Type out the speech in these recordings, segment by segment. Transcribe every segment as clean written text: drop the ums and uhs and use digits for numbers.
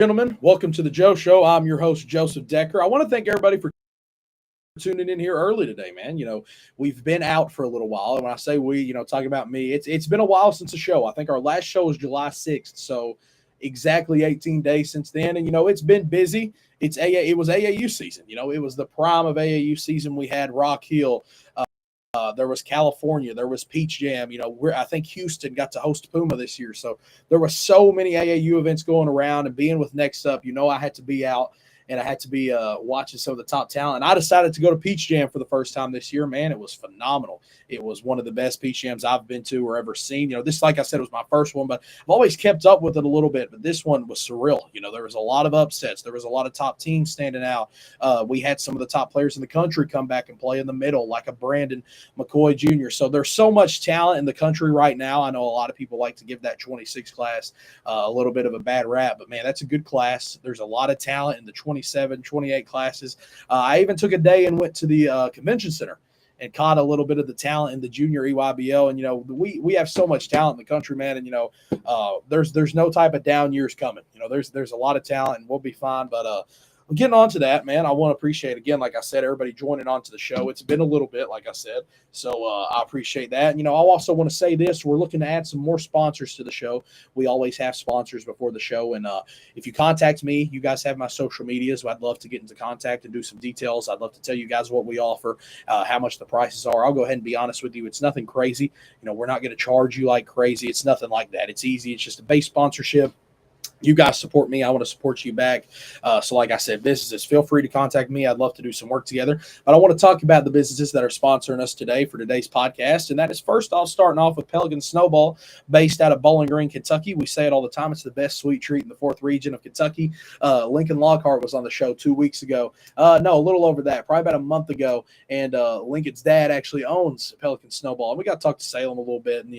Gentlemen, welcome to the Joe Show. I'm your host, Joseph Decker. I want to thank everybody for tuning in here early today, man. We've been out for a little while. And when I say we, talking about me, it's been a while since the show. I think our last show was July 6th. So exactly 18 days since then. And, it's been busy. It was AAU season. It was the prime of AAU season. We had Rock Hill. There was California. There was Peach Jam. I think Houston got to host Puma this year. So there were so many AAU events going around, and being with Next Up, I had to be out and I had to be watching some of the top talent. I decided to go to Peach Jam for the first time this year. Man, it was phenomenal. It was one of the best Peach Jams I've been to or ever seen. This, like I said, was my first one, but I've always kept up with it a little bit. But this one was surreal. There was a lot of upsets. There was a lot of top teams standing out. We had some of the top players in the country come back and play in the middle, like a Brandon McCoy Jr. So there's so much talent in the country right now. I know a lot of people like to give that 26 class a little bit of a bad rap, but man, that's a good class. There's a lot of talent in the 27, 28 classes. I even took a day and went to the convention center and caught a little bit of the talent in the junior EYBL. And, we have so much talent in the country, man. And, there's no type of down years coming. There's a lot of talent and we'll be fine. But, getting on to that, man, I want to appreciate, again, like I said, everybody joining on to the show. It's been a little bit, like I said, so I appreciate that. I also want to say this. We're looking to add some more sponsors to the show. We always have sponsors before the show, and if you contact me, you guys have my social media, so I'd love to get into contact and do some details. I'd love to tell you guys what we offer, how much the prices are. I'll go ahead and be honest with you. It's nothing crazy. We're not going to charge you like crazy. It's nothing like that. It's easy. It's just a base sponsorship. You guys support me. I want to support you back. So like I said, businesses, feel free to contact me. I'd love to do some work together. But I want to talk about the businesses that are sponsoring us today for today's podcast. And that is first off, starting off with Pelican Snowball, based out of Bowling Green, Kentucky. We say it all the time. It's the best sweet treat in the 4th region of Kentucky. Lincoln Lockhart was on the show 2 weeks ago. No, a little over that, probably about a month ago. And Lincoln's dad actually owns Pelican Snowball. And we got to talk to Salem a little bit. And,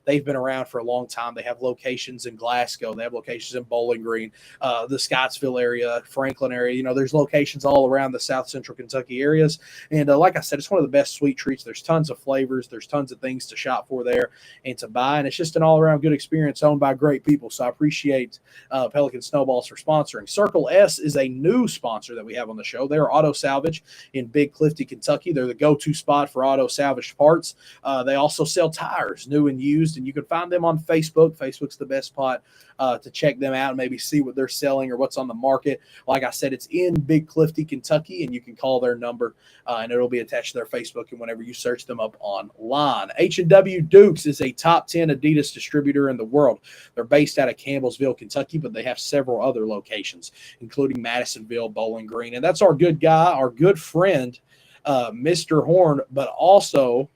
they've been around for a long time. They have locations in Glasgow. They have locations in Bowling Green, the Scottsville area, Franklin area. There's locations all around the South Central Kentucky areas. And like I said, it's one of the best sweet treats. There's tons of flavors. There's tons of things to shop for there and to buy. And it's just an all-around good experience owned by great people. So I appreciate Pelican Snowballs for sponsoring. Circle S is a new sponsor that we have on the show. They're Auto Salvage in Big Clifty, Kentucky. They're the go-to spot for auto salvaged parts. They also sell tires, new and used, and you can find them on Facebook. Facebook's the best spot to check them out and maybe see what they're selling or what's on the market. Like I said, it's in Big Clifty, Kentucky, and you can call their number and it'll be attached to their Facebook and whenever you search them up online. H&W Dukes is a top 10 Adidas distributor in the world. They're based out of Campbellsville, Kentucky, but they have several other locations, including Madisonville, Bowling Green. And that's our good guy, our good friend, Mr. Horn, but also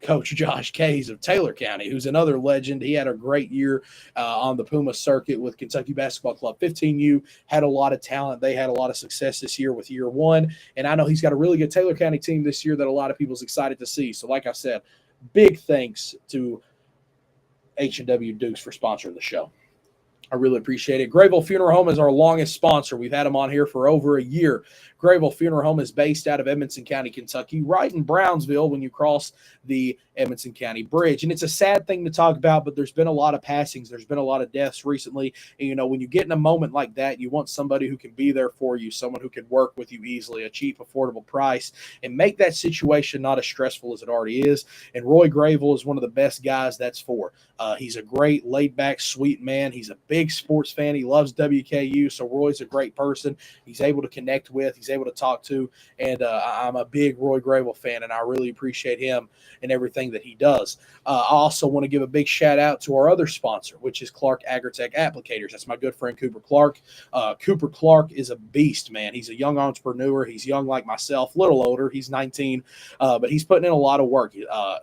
Coach Josh Kays of Taylor County, who's another legend. He had a great year on the Puma circuit with Kentucky Basketball Club. 15U had a lot of talent. They had a lot of success this year with year one. And I know he's got a really good Taylor County team this year that a lot of people's excited to see. So like I said, big thanks to H&W Dukes for sponsoring the show. I really appreciate it. Grayville Funeral Home is our longest sponsor. We've had them on here for over a year. Grayville Funeral Home is based out of Edmonson County, Kentucky, right in Brownsville when you cross the Edmonson County Bridge. And it's a sad thing to talk about, but there's been a lot of passings. There's been a lot of deaths recently. And, when you get in a moment like that, you want somebody who can be there for you, someone who can work with you easily, a cheap, affordable price, and make that situation not as stressful as it already is. And Roy Grayville is one of the best guys that's for. He's a great, laid-back, sweet man. He's a big sports fan. He loves WKU, so Roy's a great person. He's able to connect with. He's able to talk to, and I'm a big Roy Grayville fan, and I really appreciate him and everything that he does. I also want to give a big shout-out to our other sponsor, which is Clark Agritech Applicators. That's my good friend Cooper Clark. Cooper Clark is a beast, man. He's a young entrepreneur. He's young like myself, a little older. He's 19, but he's putting in a lot of work.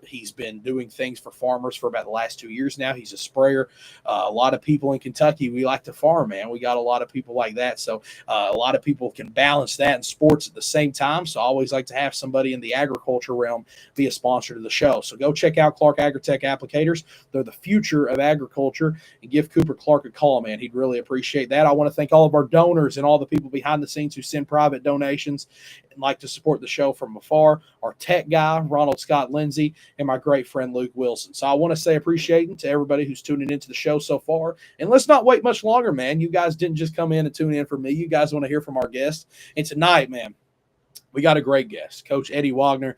He's been doing things for farmers for about the last 2 years now. He's a sprayer. A lot of people in Kentucky, we like to farm, man. We got a lot of people like that, so a lot of people can balance that and sports at the same time. So I always like to have somebody in the agriculture realm be a sponsor to the show. So go check out Clark Agritech Applicators. They're the future of agriculture, and give Cooper Clark a call, man. He'd really appreciate that. I want to thank all of our donors and all the people behind the scenes who send private donations and like to support the show from afar, our tech guy, Ronald Scott Lindsay, and my great friend Luke Wilson. So I want to say appreciating to everybody who's tuning into the show so far. And let's not wait much longer, man. You guys didn't just come in and tune in for me. You guys want to hear from our guests. And tonight, man, we got a great guest, Coach Eddy Wagner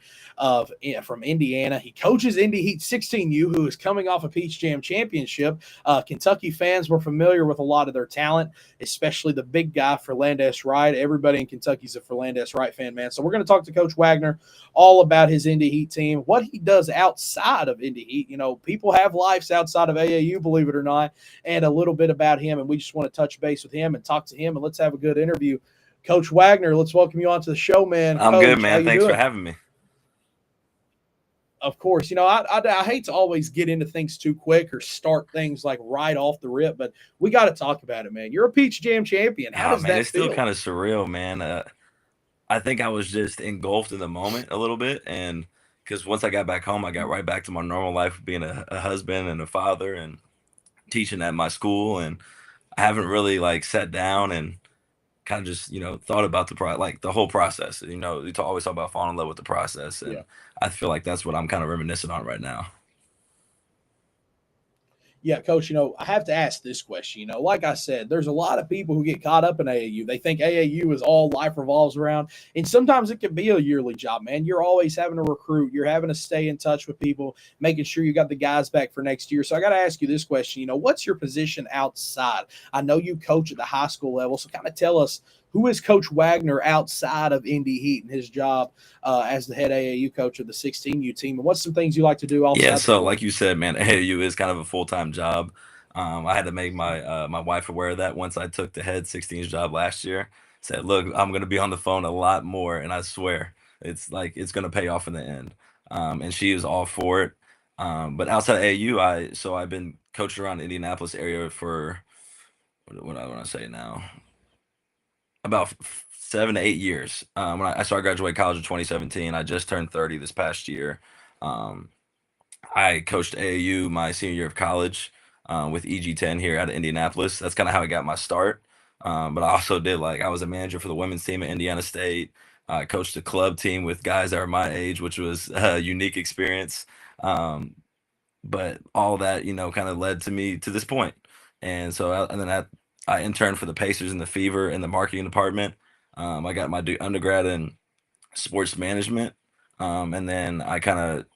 from Indiana. He coaches Indy Heat 16U, who is coming off a Peach Jam championship. Kentucky fans were familiar with a lot of their talent, especially the big guy, Ferlandez Wright. Everybody in Kentucky's a Ferlandez Wright fan, man. So we're going to talk to Coach Wagner all about his Indy Heat team, what he does outside of Indy Heat. You know, people have lives outside of AAU, believe it or not, and a little bit about him. And we just want to touch base with him and talk to him, and let's have a good interview. Coach Wagner, let's welcome you onto the show, man. I'm Coach, good, man. Thanks for having me. Of course. You know, I hate to always get into things too quick or start things like right off the rip, but we got to talk about it, man. You're a Peach Jam champion. How does that it's feel? Still kind of surreal, man. I think I was just engulfed in the moment a little bit, and because once I got back home, I got right back to my normal life of being a husband and a father and teaching at my school, and I haven't really like sat down and kind of just thought about the whole process. You always talk about falling in love with the process, and I feel like that's what I'm kind of reminiscing on right now. Yeah, Coach, I have to ask this question. Like I said, there's a lot of people who get caught up in AAU. They think AAU is all life revolves around, and sometimes it can be a yearly job, man. You're always having to recruit. You're having to stay in touch with people, making sure you got the guys back for next year. So I got to ask you this question. What's your position outside? I know you coach at the high school level, so kind of tell us, who is Coach Wagner outside of Indy Heat and his job as the head AAU coach of the 16U team? And what's some things you like to do outside? Yeah, so like you said, man, AAU is kind of a full-time job. I had to make my wife aware of that once I took the head 16's job last year. Said, look, I'm going to be on the phone a lot more, and I swear it's going to pay off in the end. And she is all for it. But outside of AAU, I've been coaching around the Indianapolis area for what I want to say now, about 7 to 8 years. When I graduated college in 2017, I just turned 30 this past year. I coached AAU my senior year of college with EG10 here out of Indianapolis. That's kind of how I got my start. But I also I was a manager for the women's team at Indiana State. I coached a club team with guys that are my age, which was a unique experience. But all that, kind of led to me to this point. And so, I interned for the Pacers in the Fever in the marketing department. I got my undergrad in sports management. And then I kind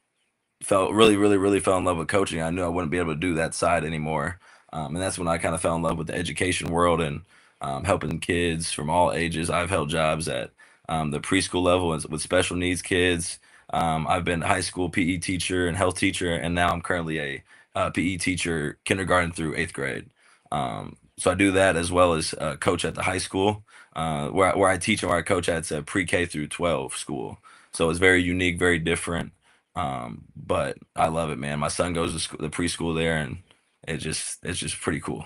of really fell in love with coaching. I knew I wouldn't be able to do that side anymore. And that's when I kind of fell in love with the education world and helping kids from all ages. I've held jobs at the preschool level with special needs kids. I've been a high school PE teacher and health teacher, and now I'm currently a PE teacher, kindergarten through 8th grade. So I do that as well as coach at the high school, where I teach and where I coach at. It's a pre-K through 12 school. So it's very unique, very different. But I love it, man. My son goes to the preschool there, and it's just pretty cool.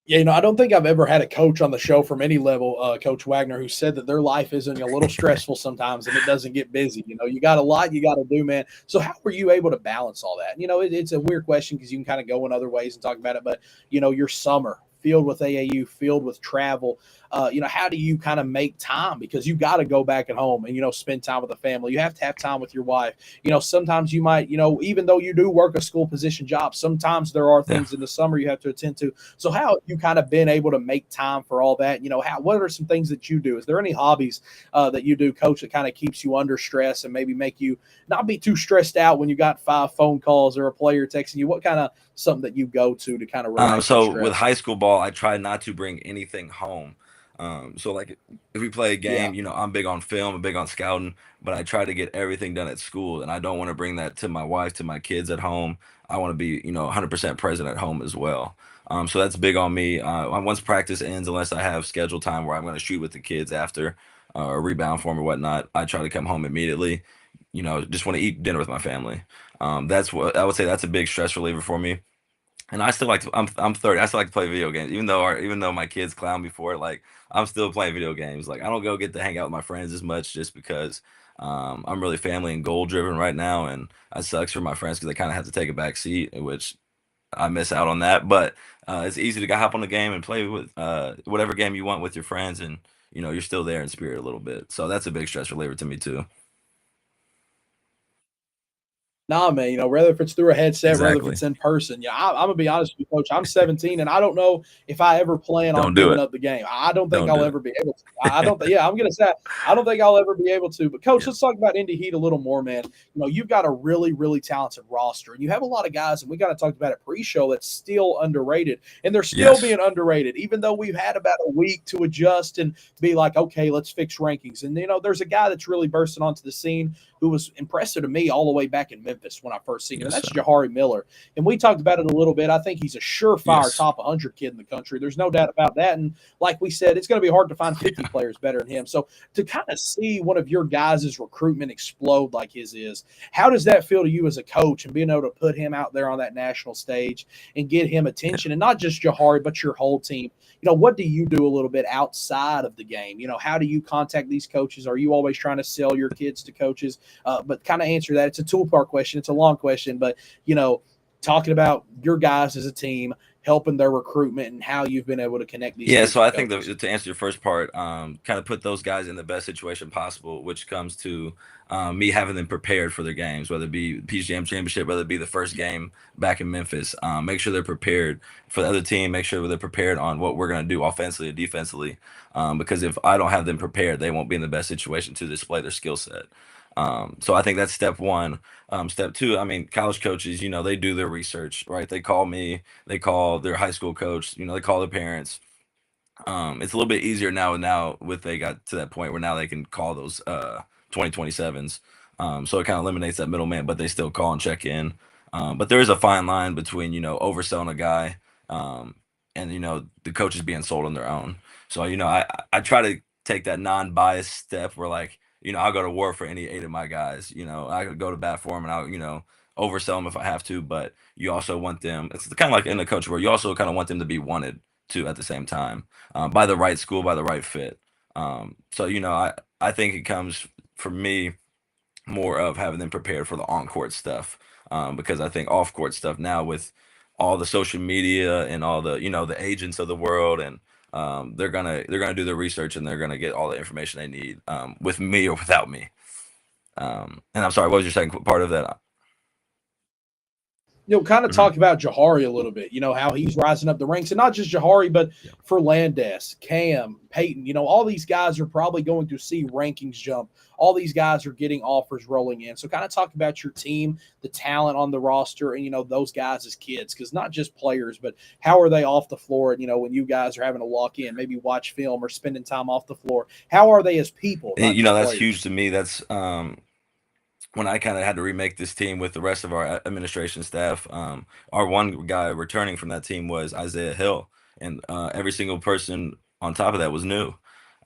Yeah, I don't think I've ever had a coach on the show from any level, Coach Wagner, who said that their life isn't a little stressful sometimes and it doesn't get busy. You got a lot you got to do, man. So how were you able to balance all that? It's a weird question because you can kind of go in other ways and talk about it, but your summer filled with AAU, filled with travel. How do you kind of make time? Because you got to go back at home and, spend time with the family. You have to have time with your wife. Sometimes you might, even though you do work a school position job, sometimes there are things in the summer you have to attend to. So how have you kind of been able to make time for all that? What are some things that you do? Is there any hobbies that you do, Coach, that kind of keeps you under stress and maybe make you not be too stressed out when you got 5 phone calls or a player texting you? What kind of something that you go to kind of relax? So with high school ball, I try not to bring anything home. So like if we play a game, I'm big on film, I'm big on scouting, but I try to get everything done at school, and I don't want to bring that to my wife, to my kids at home. I want to be, 100% present at home as well. So that's big on me. Once practice ends, unless I have scheduled time where I'm going to shoot with the kids after a rebound form or whatnot, I try to come home immediately. Just want to eat dinner with my family. That's what I would say. That's a big stress reliever for me. And I still like to, I'm 30. I still like to play video games, even though my kids clown me for it. Like I'm still playing video games. Like I don't go get to hang out with my friends as much just because I'm really family and goal driven right now, and that sucks for my friends because they kind of have to take a back seat, which I miss out on that. But it's easy to hop on the game and play with whatever game you want with your friends, and you're still there in spirit a little bit. So that's a big stress reliever to me too. Nah, man, whether if it's through a headset, whether if Exactly. it's in person, I'm gonna be honest with you, Coach. I'm 17, and I don't know if I ever plan on Don't do giving it. up the game. I don't think Don't I'll do it. ever be able to. I don't. Yeah, I'm gonna say I don't think I'll ever be able to. But Coach, Yeah. let's talk about Indy Heat a little more, man. You've got a really, really talented roster, and you have a lot of guys, and we got to talk about it pre-show that's still underrated, and they're still Yes. being underrated, even though we've had about a week to adjust and be like, okay, let's fix rankings. And there's a guy that's really bursting onto the scene who was impressive to me all the way back in Memphis when I first seen him, and Yes, that's sir. Jahari Miller. And we talked about it a little bit. I think he's a surefire Yes. top 100 kid in the country. There's no doubt about that. And like we said, it's going to be hard to find 50 players better than him. So to kind of see one of your guys' recruitment explode like his is, how does that feel to you as a coach and being able to put him out there on that national stage and get him attention, and not just Jahari, but your whole team? What do you do a little bit outside of the game? How do you contact these coaches? Are you always trying to sell your kids to coaches? But kind of answer that. It's a two-part question. It's a long question, but talking about your guys as a team, helping their recruitment, and how you've been able to connect these Yeah, kids so with I think coaches. to answer your first part, kind of put those guys in the best situation possible, which comes to me having them prepared for their games, whether it be PGM Championship, whether it be the first game back in Memphis. Make sure they're prepared for the other team. Make sure they're prepared on what we're going to do offensively and defensively. Because if I don't have them prepared, they won't be in the best situation to display their skill set. So I think that's step one. Step two, I mean, college coaches, they do their research, right? They call me, they call their high school coach, they call their parents. It's a little bit easier now with they got to that point where now they can call those 2027s. So it kind of eliminates that middleman, but they still call and check in. But there is a fine line between overselling a guy, um, and the coaches being sold on their own. So I try to take that non-biased step where, like, I'll go to war for any 8 of my guys. I could go to bat for them, and I'll oversell them if I have to. But you also want them. It's kind of like in the coach where you also kind of want them to be wanted too at the same time, by the right school, by the right fit. So I think it comes for me more of having them prepared for the on court stuff, because I think off court stuff now with all the social media and all the the agents of the world, and they're gonna do their research, and they're gonna get all the information they need, with me or without me. And I'm sorry, what was your second part of that? Kind of Mhm. talk about Jahari a little bit, how he's rising up the ranks, and not just Jahari, but Yeah. for Landes, Cam, Peyton, all these guys are probably going to see rankings jump. All these guys are getting offers rolling in. So kind of talk about your team, the talent on the roster, and, those guys as kids, because not just players, but how are they off the floor? And, when you guys are having to walk in, maybe watch film or spending time off the floor, how are they as people, And, not just that's huge players? to me. That's when I kind of had to remake this team with the rest of our administration staff. Our one guy returning from that team was Isaiah Hill, and every single person on top of that was new.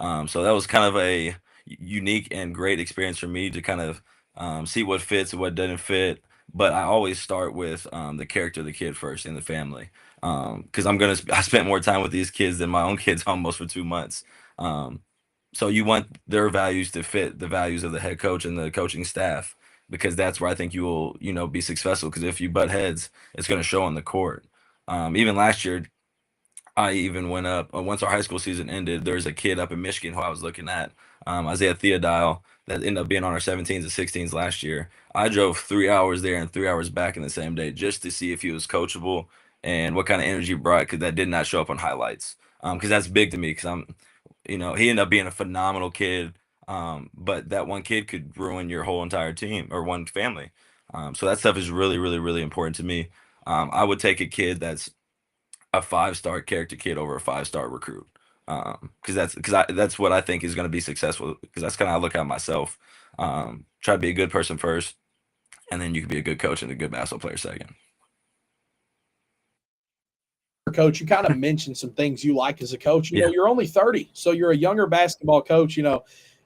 So that was kind of a unique and great experience for me to kind of see what fits and what doesn't fit. But I always start with the character of the kid first and the family, because I spent more time with these kids than my own kids almost for 2 months. Um, so you want their values to fit the values of the head coach and the coaching staff, because that's where I think you will, be successful. Because if you butt heads, it's going to show on the court. Even last year, I even went up once our high school season ended. There's a kid up in Michigan who I was looking at, Isaiah Theodile, that ended up being on our 17s and 16s last year. I drove 3 hours there and 3 hours back in the same day just to see if he was coachable and what kind of energy he brought, because that did not show up on highlights. Because that's big to me, because he ended up being a phenomenal kid. But that one kid could ruin your whole entire team or one family. So that stuff is really, really, really important to me. I would take a kid that's a 5-star character kid over a 5-star recruit. Because that's what I think is going to be successful. Because that's kind of how I look at myself. Try to be a good person first, and then you can be a good coach and a good basketball player second. Coach, you kind of mentioned some things you like as a coach. Yeah. You're only 30, so you're a younger basketball coach.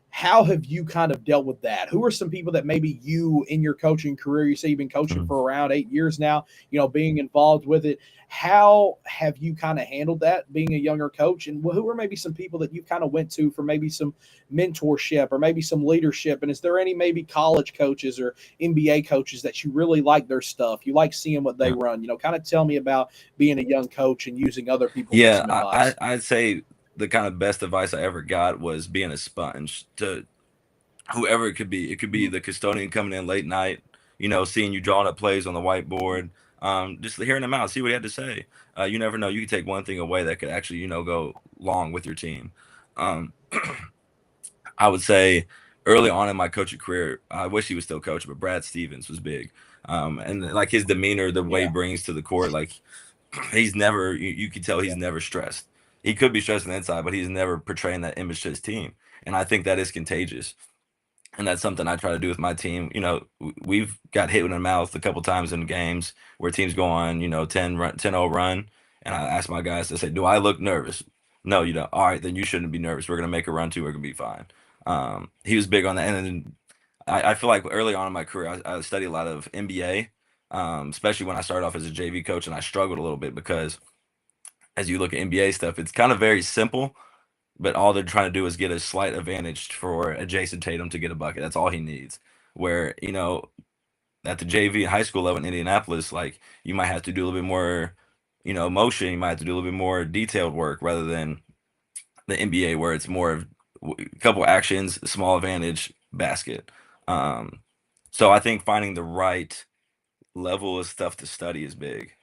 How have you kind of dealt with that? Who are some people that maybe you in your coaching career, you say you've been coaching Mhm. for around 8 years now, being involved with it. How have you kind of handled that being a younger coach? And who are maybe some people that you kind of went to for maybe some mentorship or maybe some leadership? And is there any maybe college coaches or NBA coaches that you really like their stuff? You like seeing what they Yeah. run? Kind of tell me about being a young coach and using other people for Yeah, some advice. I'd say the kind of best advice I ever got was being a sponge to whoever it could be. It could be Mhm. the custodian coming in late night, seeing you drawing up plays on the whiteboard, just hearing him out, see what he had to say. You never know. You could take one thing away that could actually, go long with your team. Um, I would say early on in my coaching career, I wish he was still coaching, but Brad Stevens was big. And like his demeanor, the way he Yeah. brings to the court, like he's never, you could tell Yeah. he's never stressed. He could be stressed on the inside, but he's never portraying that image to his team. And I think that is contagious. And that's something I try to do with my team. We've got hit in the mouth a couple times in games where teams go on, 10-0 run. And I ask my guys to say, do I look nervous? No, you don't. All right, then you shouldn't be nervous. We're going to make a run too. We're going to be fine. He was big on that. And then I feel like early on in my career, I studied a lot of NBA, especially when I started off as a JV coach. And I struggled a little bit because as you look at NBA stuff, it's kind of very simple, but all they're trying to do is get a slight advantage for a Jason Tatum to get a bucket. That's all he needs. Where, at the JV and high school level in Indianapolis, like you might have to do a little bit more, motion. You might have to do a little bit more detailed work rather than the NBA where it's more of a couple actions, small advantage, basket. Um, so I think finding the right level of stuff to study is big.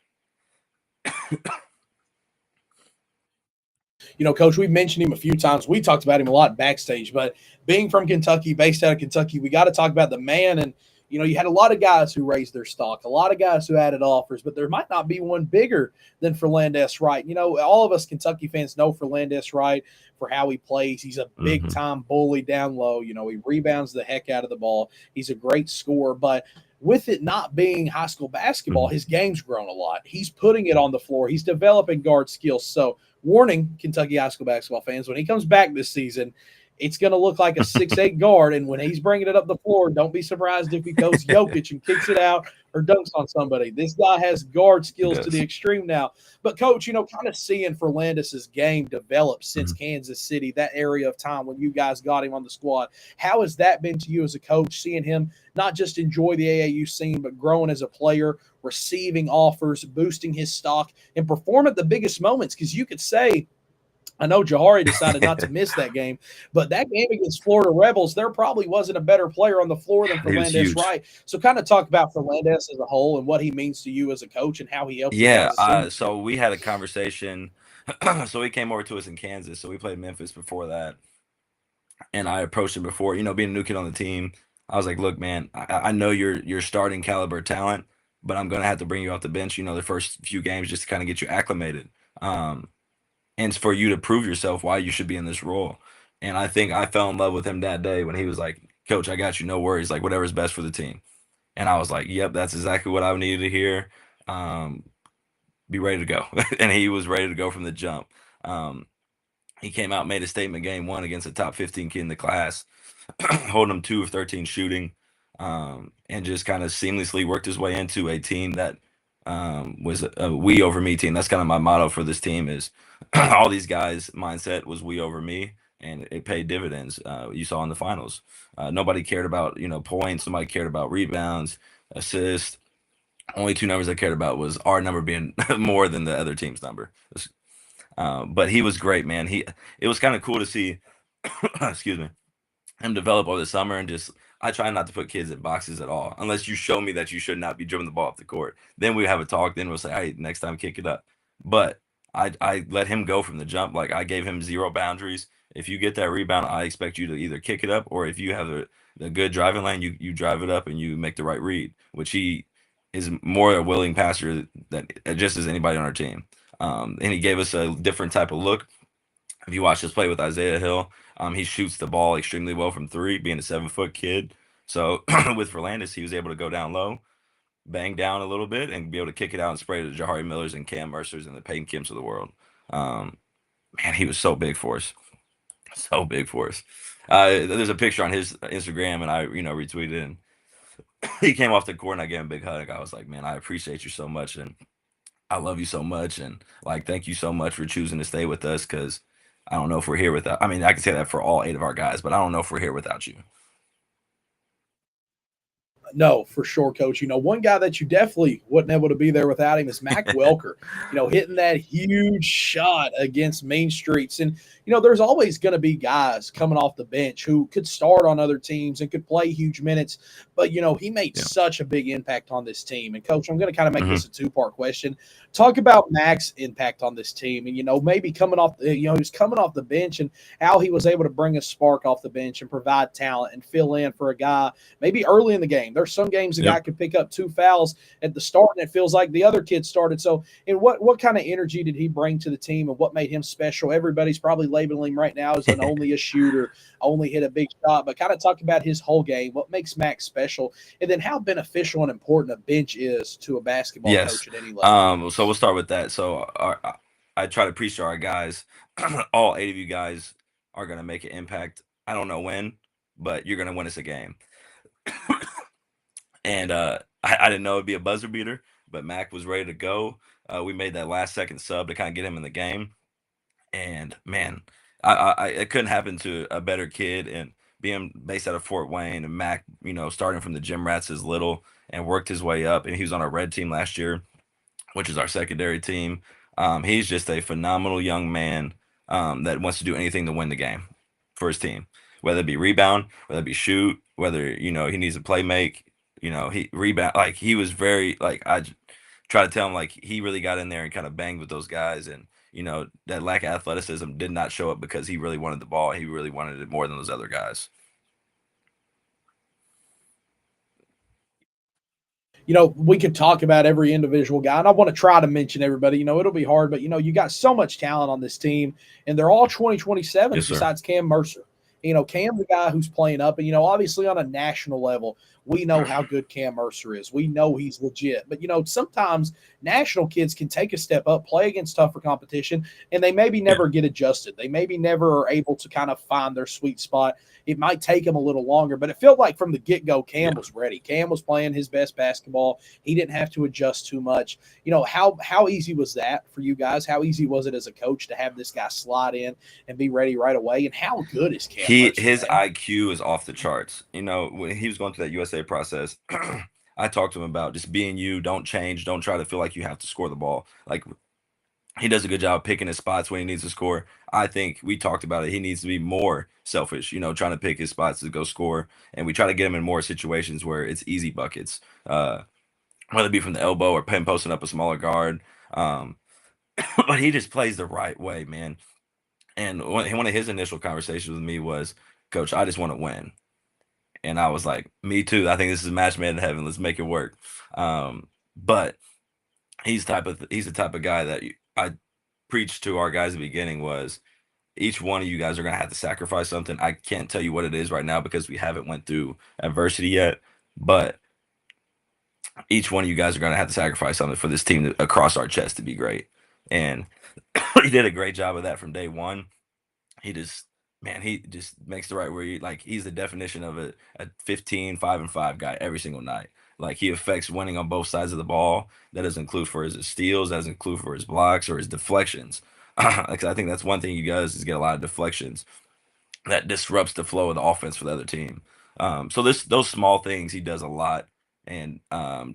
Coach, we've mentioned him a few times. We talked about him a lot backstage, but being from Kentucky, based out of Kentucky, we got to talk about the man. And, you had a lot of guys who raised their stock, a lot of guys who added offers, but there might not be one bigger than Ferlandez Wright. All of us Kentucky fans know Ferlandez Wright for how he plays. He's a big Hmm. time bully down low. He rebounds the heck out of the ball. He's a great scorer, but with it not being high school basketball, Hmm. his game's grown a lot. He's putting it on the floor. He's developing guard skills. So warning, Kentucky high school basketball fans, when he comes back this season, it's going to look like a 6'8" guard. And when he's bringing it up the floor, don't be surprised if he goes Jokic and kicks it out or dunks on somebody. This guy has guard skills to the Yes. extreme now. But, Coach, kind of seeing Ferlandez's game develop since Mhm. Kansas City, that area of time when you guys got him on the squad, how has that been to you as a coach, seeing him not just enjoy the AAU scene, but growing as a player, receiving offers, boosting his stock, and perform at the biggest moments? Because you could say, I know Jahari decided not to miss that game, but that game against Florida Rebels, there probably wasn't a better player on the floor than He was Ferlandez huge. Wright. So, kind of talk about Ferlandez as a whole and what he means to you as a coach and how he helps your Yeah, guys' team. so we had a conversation. So he came over to us in Kansas. So we played Memphis before that, and I approached him before, being a new kid on the team. I was like, "Look, man, I know you're starting caliber talent, but I'm gonna have to bring you off the bench, the first few games just to kind of get you acclimated, um, and for you to prove yourself why you should be in this role." And I think I fell in love with him that day when he was like, "Coach, I got you, no worries, like whatever's best for the team." And I was like, "Yep, that's exactly what I needed to hear." Um, be ready to go. And he was ready to go from the jump. Um, he came out, made a statement game one against a top 15 kid in the class, holding him 2 of 13 shooting, and just kind of seamlessly worked his way into a team that was a we over me team. That's kind of my motto for this team is all these guys' mindset was we over me, and it paid dividends. You saw in the finals. Nobody cared about, points. Nobody cared about rebounds, assists. Only two numbers I cared about was our number being more than the other team's number. But he was great, man. It was kind of cool to see, excuse me, him develop over the summer and just. I try not to put kids in boxes at all, unless you show me that you should not be dribbling the ball off the court. Then we have a talk. Then we'll say, "Hey, next time, kick it up." But I let him go from the jump. Like I gave him zero boundaries. If you get that rebound, I expect you to either kick it up, or if you have a good driving lane, you drive it up and you make the right read, which he is more a willing passer than just as anybody on our team. And he gave us a different type of look. If you watch us play with Isaiah Hill, he shoots the ball extremely well from three, being a 7-foot kid. So with Verlandis, he was able to go down low, bang down a little bit, and be able to kick it out and spray to the Jahari Millers and Cam Mercers and the Peyton Kims of the world. Um, Man, he was so big for us. So big for us. There's a picture on his Instagram, and I retweeted it, and he came off the court and I gave him a big hug. I was like, man, I appreciate you so much, and I love you so much, and like thank you so much for choosing to stay with us, because I don't know if we're here without. I mean, I can say that for all 8 of our guys, but I don't know if we're here without you. No, for sure, coach. One guy that you definitely wasn't able to be there without him is Mac Welker, hitting that huge shot against Main Streets. And, there's always going to be guys coming off the bench who could start on other teams and could play huge minutes. But, he made Yeah. such a big impact on this team. And, coach, I'm going to kind of make Mhm. this a two-part question. Talk about Mac's impact on this team and, maybe coming off, he was coming off the bench and how he was able to bring a spark off the bench and provide talent and fill in for a guy maybe early in the game. There's some games a guy Yep. could pick up 2 fouls at the start, and it feels like the other kid started. So, and what kind of energy did he bring to the team, and what made him special? Everybody's probably labeling him right now as only a shooter, only hit a big shot, but kind of talk about his whole game, what makes Max special, and then how beneficial and important a bench is to a basketball Yes. coach at any level. So we'll start with that. So I try to preach to our guys. All 8 of you guys are gonna make an impact. I don't know when, but you're gonna win us a game. And I didn't know it'd be a buzzer beater, but Mac was ready to go. We made that last second sub to kind of get him in the game. And man, it couldn't happen to a better kid. And being based out of Fort Wayne, and Mac, starting from the gym rats as little and worked his way up. And he was on our red team last year, which is our secondary team. He's just a phenomenal young man that wants to do anything to win the game for his team, whether it be rebound, whether it be shoot, whether he needs a play make. He rebound, like he was very, like try to tell him, like he really got in there and kind of banged with those guys, and that lack of athleticism did not show up because he really wanted the ball. He really wanted it more than those other guys. We could talk about every individual guy, and I want to try to mention everybody. It'll be hard, but you got so much talent on this team, and they're all 2027s Yes, sir. besides Cam Mercer. Cam's the guy who's playing up, and obviously on a national level, we know how good Cam Mercer is. We know he's legit, but sometimes national kids can take a step up, play against tougher competition, and they maybe never get adjusted. They maybe never are able to kind of find their sweet spot. It might take him a little longer, but it felt like from the get-go, Cam was ready. Cam was playing his best basketball. He didn't have to adjust too much. How easy was that for you guys? How easy was it as a coach to have this guy slide in and be ready right away? And how good is Cam Mercer, His man? IQ is off the charts. When he was going through that USA process, I talked to him about just being you, don't change, don't try to feel like you have to score the ball. Like, he does a good job picking his spots when he needs to score. I think we talked about it. He needs to be more selfish, trying to pick his spots to go score. And we try to get him in more situations where it's easy buckets, whether it be from the elbow or pin posting up a smaller guard. But he just plays the right way, man. And one of his initial conversations with me was, Coach, I just want to win. And I was like, me too. I think this is a match made in heaven. Let's make it work. But he's the type of guy that I preached to our guys at the beginning was, each one of you guys are going to have to sacrifice something. I can't tell you what it is right now because we haven't went through adversity yet, but each one of you guys are going to have to sacrifice something for this team across our chest to be great. And he did a great job of that from day one. He just makes the right word. Like, he's the definition of a 15, 5-5 guy every single night. Like, he affects winning on both sides of the ball. That doesn't include for his steals, that doesn't include for his blocks or his deflections. Like, I think that's one thing he does, is get a lot of deflections that disrupts the flow of the offense for the other team. So those small things he does a lot, and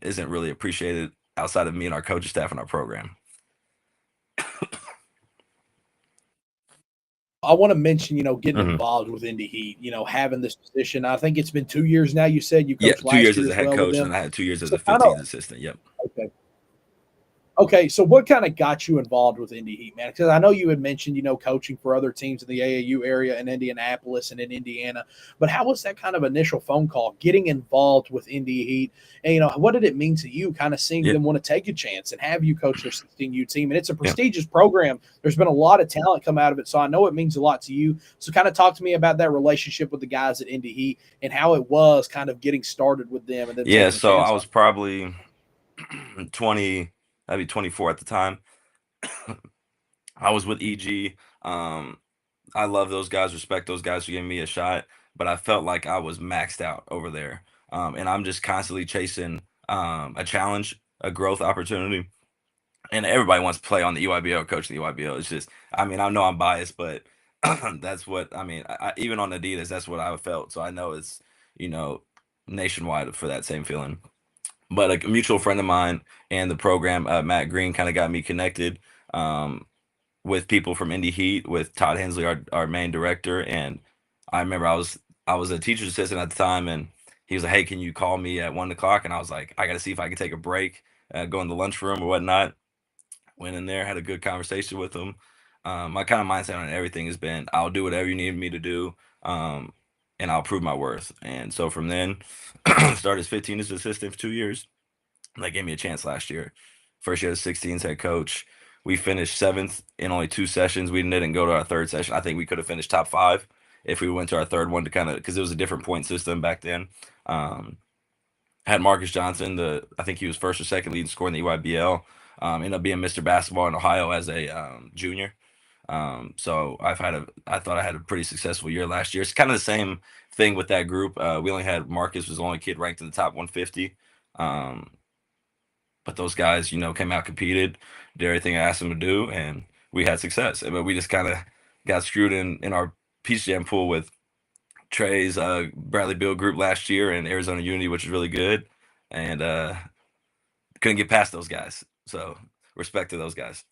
isn't really appreciated outside of me and our coaching staff and our program. I want to mention, getting Mhm. involved with Indy Heat, having this position. I think it's been 2 years now. You said you Yeah, coached 2 last years year as a as head well with coach, and them. then I had 2 years as So a kind of 15s assistant. Yep. okay. Okay, so what kind of got you involved with Indy Heat, man? Because I know you had mentioned, coaching for other teams in the AAU area in Indianapolis and in Indiana, but how was that kind of initial phone call, getting involved with Indy Heat? And, what did it mean to you, kind of seeing Yeah. them want to take a chance and have you coach their 16U team? And it's a Yeah. prestigious program. There's been a lot of talent come out of it, so I know it means a lot to you. So kind of talk to me about that relationship with the guys at Indy Heat and how it was kind of getting started with them and then Yeah, taking a so I chance on was probably 20, I'd be 24 at the time. I was with EG. I love those guys, respect those guys for giving me a shot, but I felt like I was maxed out over there. And I'm just constantly chasing a challenge, a growth opportunity. And everybody wants to play on the EYBL, coach the EYBL. It's just, I mean, I know I'm biased, but that's what I mean. Even on Adidas, that's what I felt. So I know it's, you know, nationwide for that same feeling. But a mutual friend of mine and the program, Matt Green, kind of got me connected with people from Indy Heat, with Todd Hensley, our main director. And I remember I was a teacher's assistant at the time, and he was like, "Hey, can you call me at 1 o'clock?" And I was like, "I got to see if I can take a break, go in the lunchroom or whatnot." Went in there, had a good conversation with him. My kind of mindset on everything has been, I'll do whatever you need me to do, um, and I'll prove my worth. And so from then, started as 15 as assistant for 2 years. And they gave me a chance last year. First year as 16 as head coach. We finished seventh in only 2 sessions. We didn't go to our third session. I think we could have finished top five if we went to our third one to kind of, because it was a different point system back then. Had Marcus Johnson, I think he was first or second leading scorer in the EYBL. Ended up being Mr. Basketball in Ohio as a junior. So I thought I had a pretty successful year last year. It's kind of the same thing with that group. We only had Marcus was the only kid ranked in the top 150. But those guys, came out, competed, did everything I asked them to do, and we had success. But we just kind of got screwed in our Peach Jam pool with Trey's Bradley Beal group last year and Arizona Unity, which is really good, and couldn't get past those guys. So respect to those guys.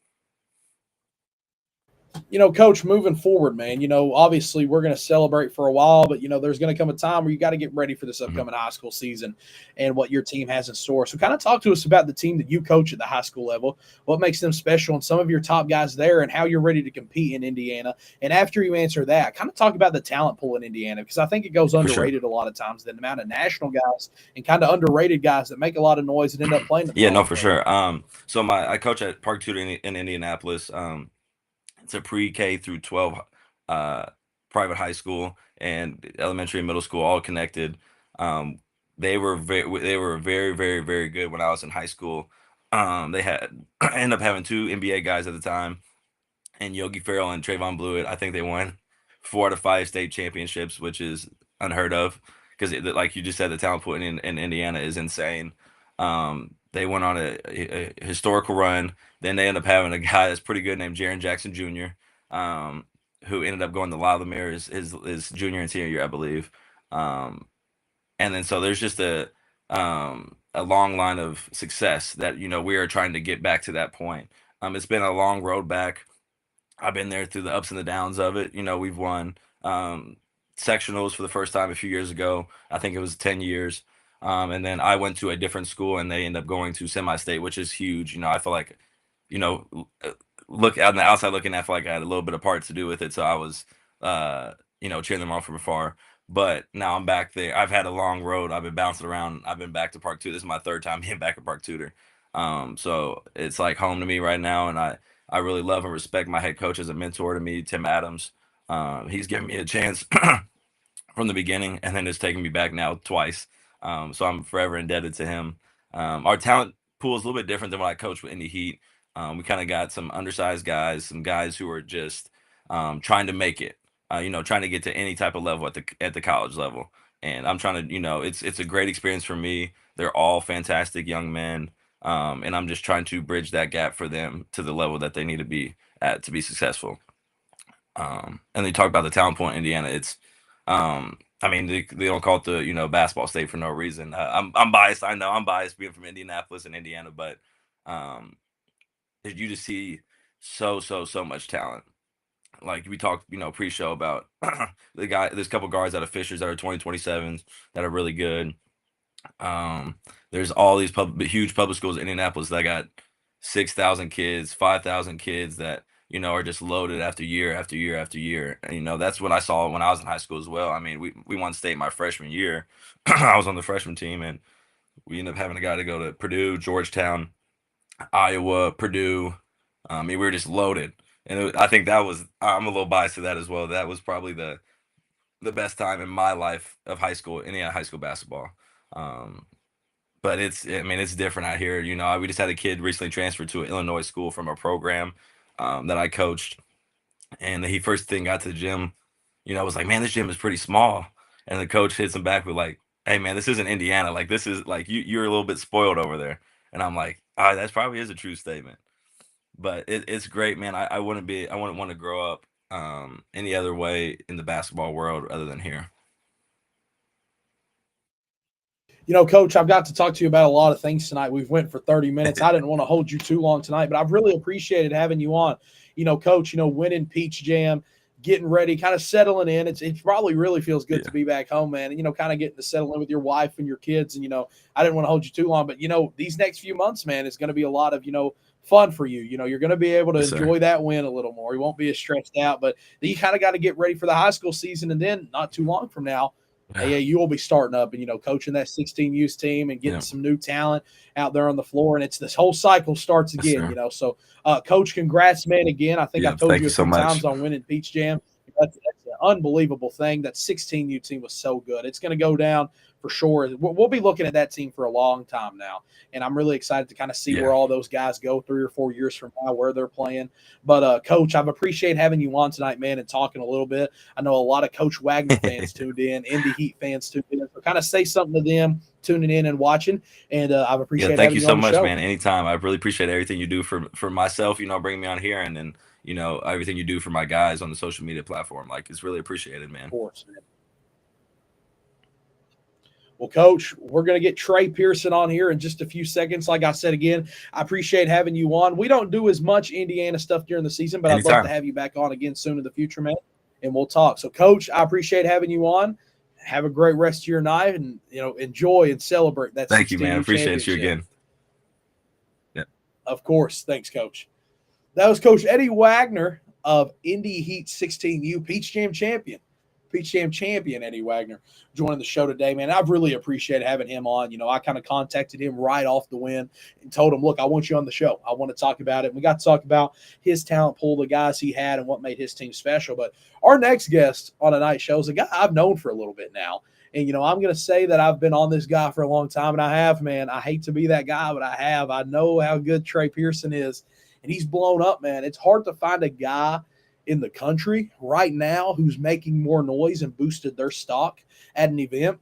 Coach, moving forward, man, obviously we're going to celebrate for a while, but, there's going to come a time where you got to get ready for this Mhm. upcoming high school season and what your team has in store. So, kind of talk to us about the team that you coach at the high school level, what makes them special, and some of your top guys there, and how you're ready to compete in Indiana. And after you answer that, kind of talk about the talent pool in Indiana, because I think it goes For sure. underrated a lot of times, the amount of national guys and kind of underrated guys that make a lot of noise and end up playing at the Yeah, no, Hall of for Fame. sure. So I coach at Park Tudor in Indianapolis. It's a pre-K through 12 uh, private high school and elementary and middle school all connected. Um, they were very, very, very good when I was in high school. They had I ended up having two NBA guys at the time, and Yogi Ferrell and Trayvon Blewett. I think they won 4 out of 5 state championships, which is unheard of because, like you just said, the talent pool in Indiana is insane. They went on a historical run. Then they ended up having a guy that's pretty good named Jaron Jackson Jr., um, who ended up going to La Lumiere his junior and senior year, I believe. Um, and then so there's just a long line of success that we are trying to get back to that point. It's been a long road back. I've been there through the ups and the downs of it. We've won sectionals for the first time a few years ago. I think it was 10 years. And then I went to a different school and they ended up going to semi-state, which is huge. I feel like, you know, uh, look on the outside looking, I feel like I had a little bit of part to do with it. So I was, uh, cheering them on from afar. But now I'm back there. I've had a long road. I've been bouncing around. I've been back to Park Tudor. This is my third time being back at Park Tudor. So it's like home to me right now. And I really love and respect my head coach as a mentor to me, Tim Adams. He's given me a chance from the beginning, and then it's taken me back now twice. So I'm forever indebted to him. Our talent pool is a little bit different than what I coached with Indy Heat. We kind of got some undersized guys, some guys who are just trying to make it. Trying to get to any type of level at the college level. And I'm trying to, it's a great experience for me. They're all fantastic young men. And I'm just trying to bridge that gap for them to the level that they need to be at to be successful. And they talk about the talent point in Indiana. I mean, they don't call it the basketball state for no reason. I'm biased. I know I'm biased being from Indianapolis and Indiana, but um, you just see so much talent. Like we talked, pre-show about there's a couple guards out of Fishers that are 2027s that are really good. Um, there's all these huge public schools in Indianapolis that got 6,000 kids, 5,000 kids that are just loaded after year after year after year. And that's what I saw when I was in high school as well. I mean, we won state my freshman year. I was on the freshman team, and we ended up having a guy to go to Purdue, Georgetown, Iowa, Purdue. I mean, we were just loaded, and I think that was I'm a little biased to that as well. That was probably the best time in my life of high school, Indiana high school basketball. Um, but I mean, it's different out here. We just had a kid recently transferred to an Illinois school from a program that I coached. And he first thing got to the gym, was like, man, this gym is pretty small. And the coach hits him back with like, hey man, this isn't Indiana. Like this is like you're a little bit spoiled over there. And I'm like, all right, that probably is a true statement. But it's great, man. I wouldn't want to grow up any other way in the basketball world other than here. Coach, I've got to talk to you about a lot of things tonight. We've went for 30 minutes. I didn't want to hold you too long tonight, but I've really appreciated having you on. Coach, winning Peach Jam, getting ready, kind of settling in. It probably really feels good to be back home, man. And, kind of getting to settle in with your wife and your kids. And, I didn't want to hold you too long, but, these next few months, man, is going to be a lot of, fun for you. You're going to be able to enjoy that win a little more. You won't be as stressed out, but you kind of got to get ready for the high school season. And then not too long from now, you will be starting up and, coaching that 16 youth team and getting some new talent out there on the floor. And it's this whole cycle starts again, So, Coach, congrats, man, again. I think I told you a few times on winning Peach Jam. That's an unbelievable thing. That 16U team was so good. It's going to go down for sure. We'll be looking at that team for a long time now. And I'm really excited to kind of see where all those guys go 3 or 4 years from now, where they're playing. But, Coach, I've appreciated having you on tonight, man, and talking a little bit. I know a lot of Coach Wagner fans tuned in, Indy Heat fans tuned in. So kind of say something to them tuning in and watching. And I've appreciated having you on the show. Thank you so much, man. Anytime. I really appreciate everything you do for myself, bringing me on here, and then everything you do for my guys on the social media platform. Like, it's really appreciated, man. Of course, man. Well, Coach, we're going to get Trey Pearson on here in just a few seconds. Like I said, again, I appreciate having you on. We don't do as much Indiana stuff during the season, but Anytime. I'd love to have you back on again soon in the future, man, and we'll talk. So, Coach, I appreciate having you on. Have a great rest of your night, and, enjoy and celebrate that. Thank you, man. I appreciate you again. Yeah. Of course. Thanks, Coach. That was Coach Eddy Wagner of Indy Heat 16U, Peach Jam champion. Peach Jam champion Eddy Wagner joining the show today, man. I've really appreciated having him on. I kind of contacted him right off the win and told him, look, I want you on the show. I want to talk about it. And we got to talk about his talent pool, the guys he had, and what made his team special. But our next guest on a night show is a guy I've known for a little bit now. And, I'm going to say that I've been on this guy for a long time, and I have, man. I hate to be that guy, but I have. I know how good Trey Pearson is, and he's blown up, man. It's hard to find a guy in the country right now who's making more noise and boosted their stock at an event.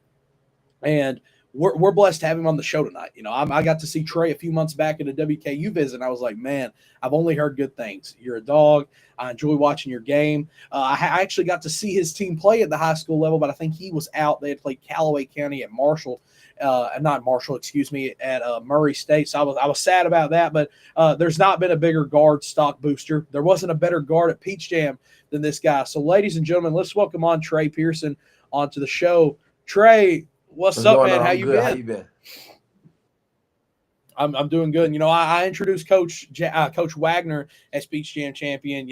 And we're blessed to have him on the show tonight. I got to see Trey a few months back at a WKU visit, and I was like, man, I've only heard good things. You're a dog. I enjoy watching your game. I actually got to see his team play at the high school level, but I think he was out. They had played Callaway County at Marshall. At Murray State. So I was sad about that, but there's not been a bigger guard stock booster. There wasn't a better guard at Peach Jam than this guy. So, ladies and gentlemen, let's welcome on Trey Pearson onto the show. Trey, what's up, man? How you been? How you been? I'm doing good. I introduced Coach Wagner as Peach Jam champion.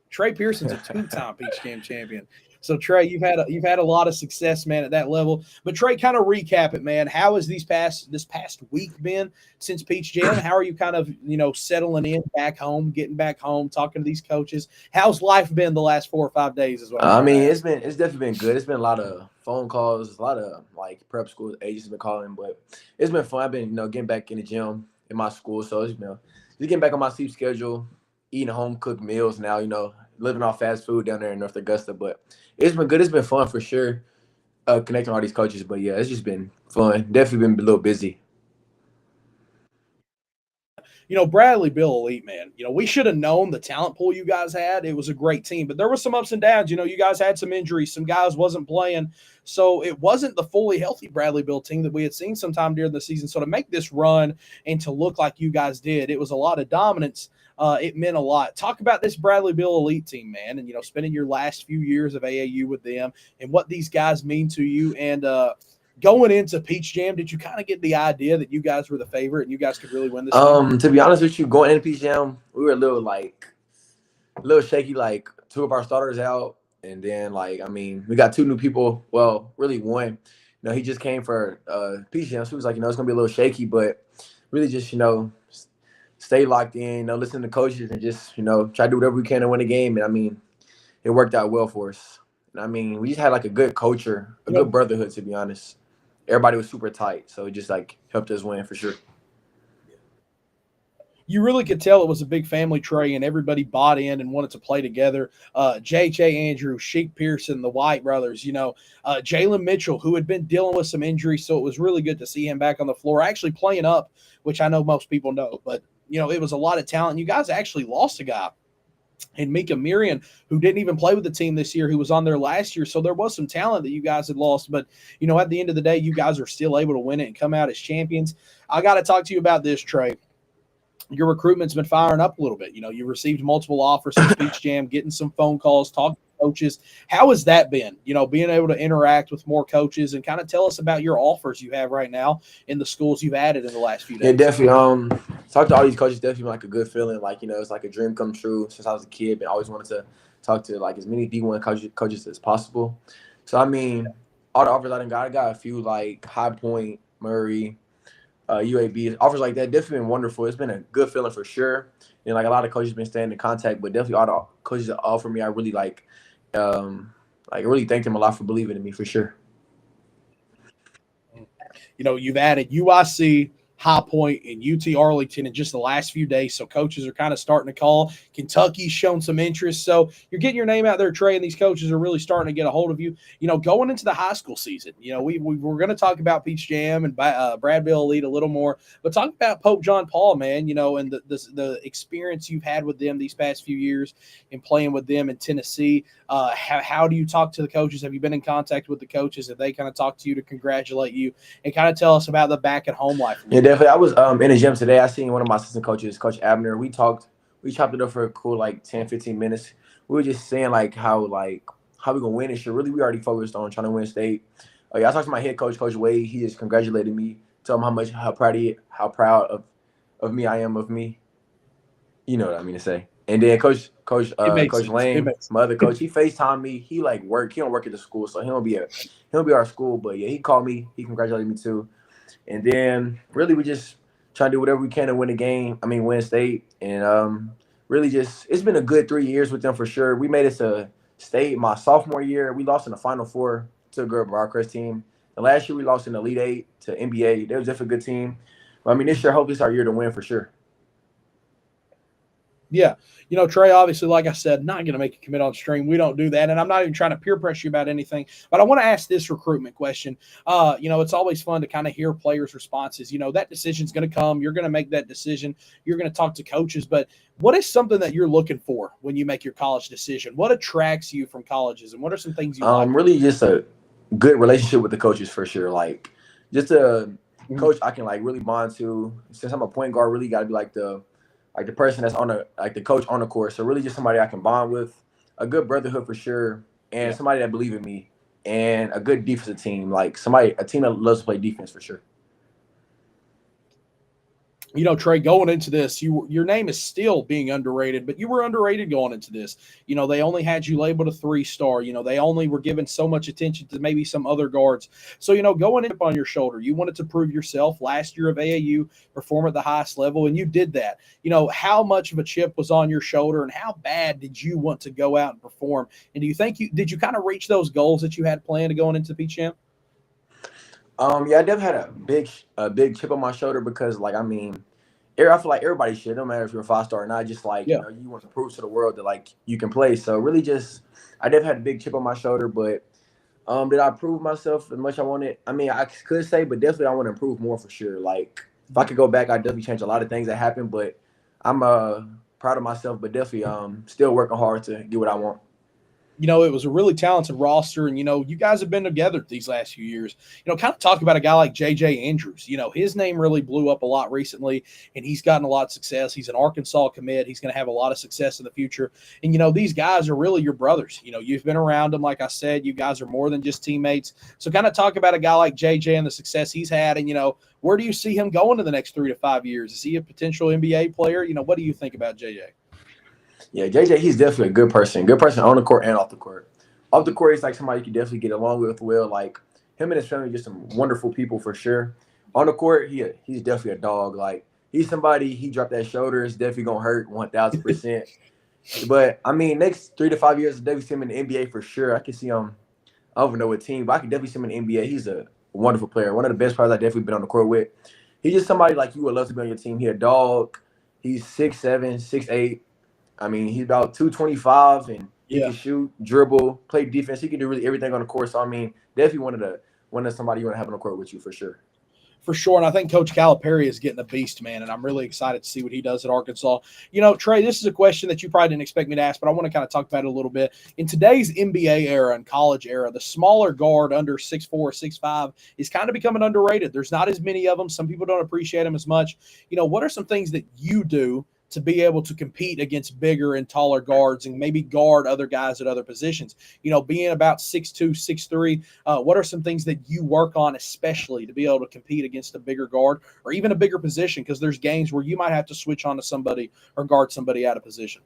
Trey Pearson's a two-time Peach Jam champion. So, Trey, you've had a lot of success, man, at that level. But, Trey, kind of recap it, man. How has this past week been since Peach Jam? How are you kind of, settling in back home, getting back home, talking to these coaches? How's life been the last 4 or 5 days as well? It's definitely been good. It's been a lot of phone calls, a lot of, prep school agents have been calling, but it's been fun. I've been, getting back in the gym in my school. So, it's just getting back on my sleep schedule, eating home-cooked meals now, living off fast food down there in North Augusta. But it's been good. It's been fun for sure, connecting with all these coaches. But, yeah, it's just been fun. Definitely been a little busy. Bradley Bill Elite, man, we should have known the talent pool you guys had. It was a great team, but there were some ups and downs. You guys had some injuries. Some guys wasn't playing. So it wasn't the fully healthy Bradley Bill team that we had seen sometime during the season. So to make this run and to look like you guys did, it was a lot of dominance. It meant a lot. Talk about this Bradley Bill Elite team, man, and, spending your last few years of AAU with them and what these guys mean to you. And going into Peach Jam, did you kind of get the idea that you guys were the favorite and you guys could really win this thing? To be honest with you, going into Peach Jam, we were a little shaky, 2 of our starters out. And then, we got 2 new people. Well, really 1. He just came for Peach Jam. So he was like, it's going to be a little shaky, but really just, stay locked in, listen to coaches and just, try to do whatever we can to win the game. And, it worked out well for us. And, we just had, a good culture, a good brotherhood, to be honest. Everybody was super tight. So it just, helped us win for sure. You really could tell it was a big family, Trey, and everybody bought in and wanted to play together. J.J. Andrews, Sheik Pearson, the White brothers, Jalen Mitchell, who had been dealing with some injuries, so it was really good to see him back on the floor, actually playing up, which I know most people know. But, it was a lot of talent. You guys actually lost a guy and Mika Mirian, who didn't even play with the team this year, who was on there last year. So there was some talent that you guys had lost. But, at the end of the day, you guys are still able to win it and come out as champions. I got to talk to you about this, Trey. Your recruitment's been firing up a little bit. You received multiple offers from Speech Jam, getting some phone calls, talking to coaches. How has that been? Being able to interact with more coaches and kind of tell us about your offers you have right now in the schools you've added in the last few days. Yeah, definitely. Talk to all these coaches definitely like a good feeling. Like, it's like a dream come true since I was a kid, but I always wanted to talk to like as many D1 coaches as possible. So all the offers I got a few like High Point, Murray, UAB, offers like that. Definitely been wonderful. It's been a good feeling for sure. And like a lot of coaches been staying in contact, but definitely all the coaches that offer me, I really really thank them a lot for believing in me for sure. You've added UIC, High Point, and UT Arlington in just the last few days. So coaches are kind of starting to call. Kentucky's shown some interest. So you're getting your name out there, Trey, and these coaches are really starting to get a hold of you. Going into the high school season, we're going to talk about Peach Jam and Bradville Elite a little more, but talk about Pope John Paul, man, and the experience you've had with them these past few years and playing with them in Tennessee. How do you talk to the coaches? Have you been in contact with the coaches? Have they kind of talked to you to congratulate you and kind of tell us about the back at home life? Yeah, definitely. I was in the gym today. I seen one of my assistant coaches, Coach Abner. We chopped it up for a cool like 10, 15 minutes. We were just saying like how we gonna win this year. Really, we already focused on trying to win state. I talked to my head coach, Coach Wade. He just congratulated me, told him how proud of me I am of me. You know what I mean to say. And then Coach Lane, my other coach, he FaceTimed me. He work. He don't work at the school, so he don't be our school. But yeah, he called me. He congratulated me too. And then really we just try to do whatever we can to win the game. Win state. And really just it's been a good 3 years with them for sure. We made it to state my sophomore year. We lost in the Final Four to a good Barcrest team. And last year we lost in the Elite Eight to NBA. They was definitely a good team. But this year, I hope this is our year to win for sure. Yeah. Trey, obviously, like I said, not going to make a commit on stream. We don't do that. And I'm not even trying to peer pressure you about anything. But I want to ask this recruitment question. It's always fun to kind of hear players' responses. That decision's going to come. You're going to make that decision. You're going to talk to coaches. But what is something that you're looking for when you make your college decision? What attracts you from colleges? And what are some things you like? Really just a good relationship with the coaches for sure. Like, just a coach I can, really bond to. Since I'm a point guard, really got to be the person that's on the coach on the court. So really just somebody I can bond with, a good brotherhood for sure, and somebody that believe in me, and a good defensive team, a team that loves to play defense for sure. Trey, going into this, your name is still being underrated, but you were underrated going into this. They only had you labeled a 3-star. They only were given so much attention to maybe some other guards. So, going in on your shoulder, you wanted to prove yourself last year of AAU, perform at the highest level, and you did that. How much of a chip was on your shoulder, and how bad did you want to go out and perform? And do you think did you kind of reach those goals that you had planned to going into the Champ? Yeah, I definitely had a big chip on my shoulder because, I feel like everybody should. No matter if you're a 5-star or not. Just you want to prove to the world that you can play. So really, I definitely had a big chip on my shoulder. But did I prove myself as much as I wanted? I could say, but definitely I want to improve more for sure. If I could go back, I'd definitely change a lot of things that happened. But I'm proud of myself, but definitely still working hard to get what I want. It was a really talented roster, and, you guys have been together these last few years. Kind of talk about a guy like J.J. Andrews. His name really blew up a lot recently, and he's gotten a lot of success. He's an Arkansas commit. He's going to have a lot of success in the future. And, these guys are really your brothers. You've been around them. Like I said, you guys are more than just teammates. So kind of talk about a guy like J.J. and the success he's had, and, where do you see him going in the next 3 to 5 years? Is he a potential NBA player? What do you think about J.J.? Yeah, JJ, he's definitely a good person. Good person on the court and off the court. Off the court, he's somebody you can definitely get along with well. Him and his family are just some wonderful people for sure. On the court, he's definitely a dog. He's somebody, he dropped that shoulder. It's definitely going to hurt 1,000%. But, next 3 to 5 years, I definitely see him in the NBA for sure. I can see him, I don't even know what team, but I can definitely see him in the NBA. He's a wonderful player. One of the best players I've definitely been on the court with. He's just somebody you would love to be on your team. He's a dog. He's 6'7", 6'8". I mean, he's about 225, and he Yeah. can shoot, dribble, play defense. He can do really everything on the court. So I mean, definitely one of somebody you want to have on the court with you for sure. For sure. And I think Coach Calipari is getting a beast, man. And I'm really excited to see what he does at Arkansas. Trey, this is a question that you probably didn't expect me to ask, but I want to kind of talk about it a little bit. In today's NBA era and college era, the smaller guard under 6'4", 6'5" is kind of becoming underrated. There's not as many of them. Some people don't appreciate them as much. What are some things that you do to be able to compete against bigger and taller guards and maybe guard other guys at other positions? Being about 6'2", 6'3", what are some things that you work on especially to be able to compete against a bigger guard or even a bigger position? Because there's games where you might have to switch on to somebody or guard somebody out of position.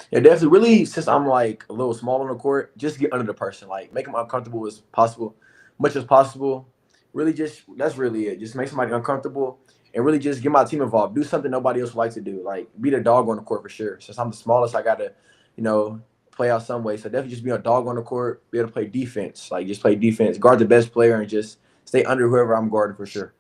Yeah, definitely. Really, since I'm like a little small on the court, just get under the person, like make them uncomfortable as possible, much as possible. Really, just that's really it. Just make somebody uncomfortable and really just get my team involved. Do something nobody else would like to do, like be the dog on the court for sure. Since I'm the smallest, I gotta, play out some way. So definitely just be a dog on the court, be able to play defense, like just play defense, guard the best player, and just stay under whoever I'm guarding for sure.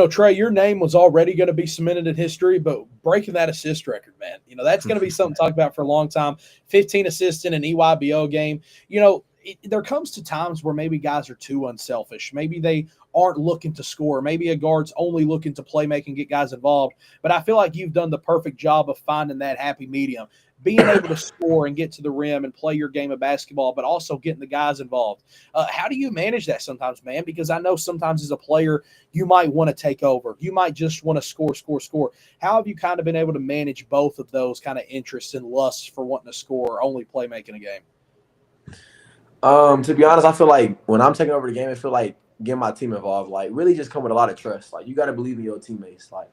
Trey, your name was already going to be cemented in history, but breaking that assist record, man, that's going to be something to talk about for a long time. 15 assists in an EYBO game. There comes to times where maybe guys are too unselfish. Maybe they aren't looking to score. Maybe a guard's only looking to play make and get guys involved. But I feel like you've done the perfect job of finding that happy medium, being able to score and get to the rim and play your game of basketball, but also getting the guys involved. How do you manage that sometimes, man? Because I know sometimes as a player, you might want to take over. You might just want to score, score, score. How have you kind of been able to manage both of those kind of interests and lusts for wanting to score or only play making a game? To be honest, I feel like when I'm taking over the game, I feel like getting my team involved, like really just come with a lot of trust. Like you got to believe in your teammates. Like,